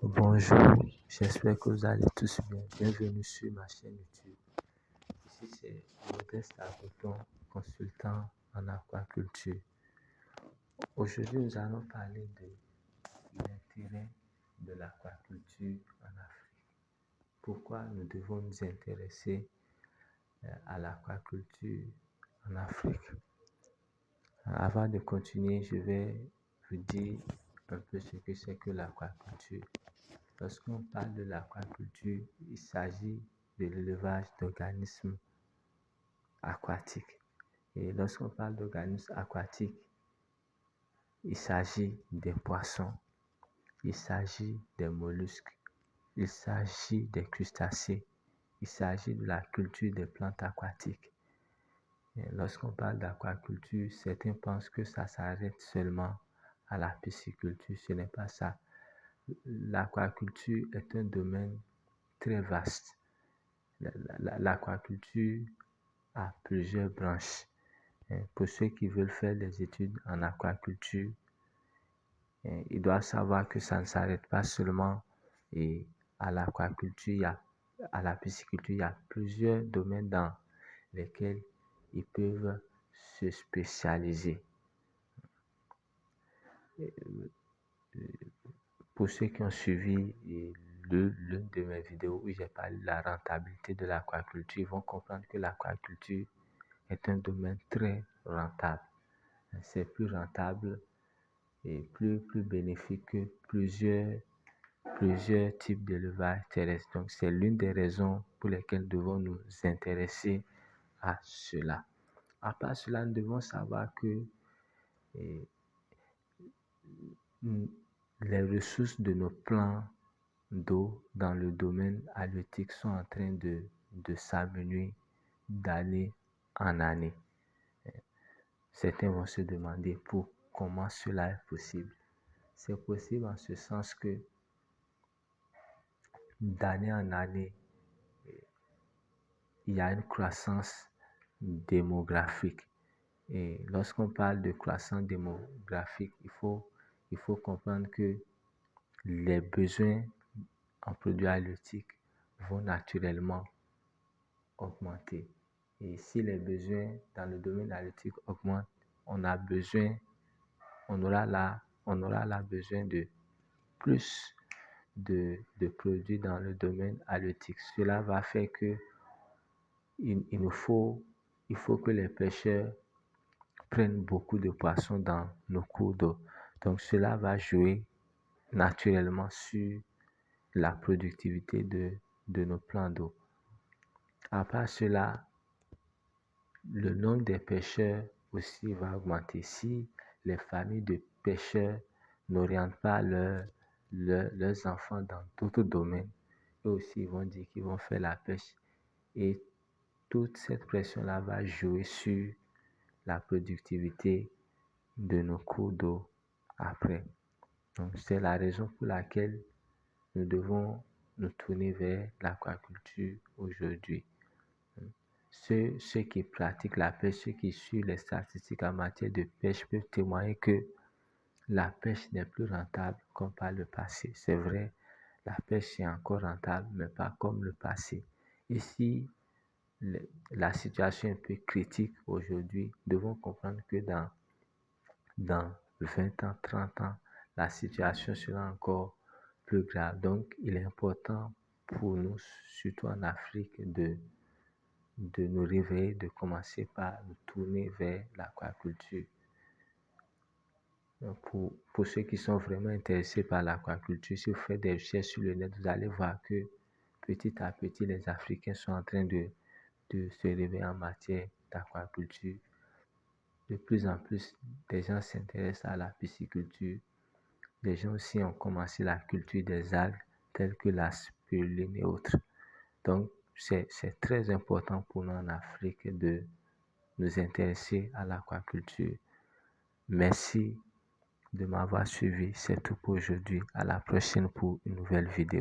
Bonjour, j'espère que vous allez tous bien. Bienvenue sur ma chaîne YouTube. Ici, c'est Modeste Agoton, consultant en aquaculture. Aujourd'hui, nous allons parler de l'intérêt de l'aquaculture en Afrique. Pourquoi nous devons nous intéresser à l'aquaculture en Afrique? Avant de continuer, je vais vous dire un peu ce que c'est que l'aquaculture. Lorsqu'on parle de l'aquaculture, il s'agit de l'élevage d'organismes aquatiques. Et lorsqu'on parle d'organismes aquatiques, il s'agit des poissons, il s'agit des mollusques, il s'agit des crustacés, il s'agit de la culture des plantes aquatiques. Et lorsqu'on parle d'aquaculture, certains pensent que ça s'arrête seulement à la pisciculture. Ce n'est pas ça. L'aquaculture est un domaine très vaste. L'aquaculture a plusieurs branches. Pour ceux qui veulent faire des études en aquaculture, ils doivent savoir que ça ne s'arrête pas seulement à l'aquaculture, à la pisciculture. Il y a plusieurs domaines dans lesquels ils peuvent se spécialiser. Pour ceux qui ont suivi l'une de mes vidéos où j'ai parlé de la rentabilité de l'aquaculture, ils vont comprendre que l'aquaculture est un domaine très rentable. C'est plus rentable et plus bénéfique que plusieurs types d'élevage terrestre. Donc, c'est l'une des raisons pour lesquelles nous devons nous intéresser à cela. À part cela, nous devons savoir que les ressources de nos plans d'eau dans le domaine halieutique sont en train de s'amenuire d'année en année. Certains vont se demander comment cela est possible. C'est possible en ce sens que d'année en année, il y a une croissance démographique. Et lorsqu'on parle de croissance démographique, il faut comprendre que les besoins en produits halieutiques vont naturellement augmenter. Et si les besoins dans le domaine halieutique augmentent, on aura là besoin de plus de produits dans le domaine halieutique. Cela va faire que il faut que les pêcheurs prennent beaucoup de poissons dans nos cours d'eau. Donc cela va jouer naturellement sur la productivité de nos plans d'eau. À part cela, le nombre des pêcheurs aussi va augmenter. Si les familles de pêcheurs n'orientent pas leurs enfants dans d'autres domaines, eux aussi ils vont dire qu'ils vont faire la pêche. Et toute cette pression-là va jouer sur la productivité de nos cours d'eau après. Donc, c'est la raison pour laquelle nous devons nous tourner vers l'aquaculture aujourd'hui. Ceux qui pratiquent la pêche, ceux qui suivent les statistiques en matière de pêche peuvent témoigner que la pêche n'est plus rentable comme par le passé. C'est vrai, la pêche est encore rentable, mais pas comme le passé. Ici, la situation est un peu critique aujourd'hui. Nous devons comprendre que dans 20 ans, 30 ans, la situation sera encore plus grave. Donc, il est important pour nous, surtout en Afrique, de nous réveiller, de commencer par nous tourner vers l'aquaculture. Pour ceux qui sont vraiment intéressés par l'aquaculture, si vous faites des recherches sur le net, vous allez voir que petit à petit, les Africains sont en train de se réveiller en matière d'aquaculture. De plus en plus, des gens s'intéressent à la pisciculture. Les gens aussi ont commencé la culture des algues telles que la spiruline et autres. Donc, c'est très important pour nous en Afrique de nous intéresser à l'aquaculture. Merci de m'avoir suivi. C'est tout pour aujourd'hui. À la prochaine pour une nouvelle vidéo.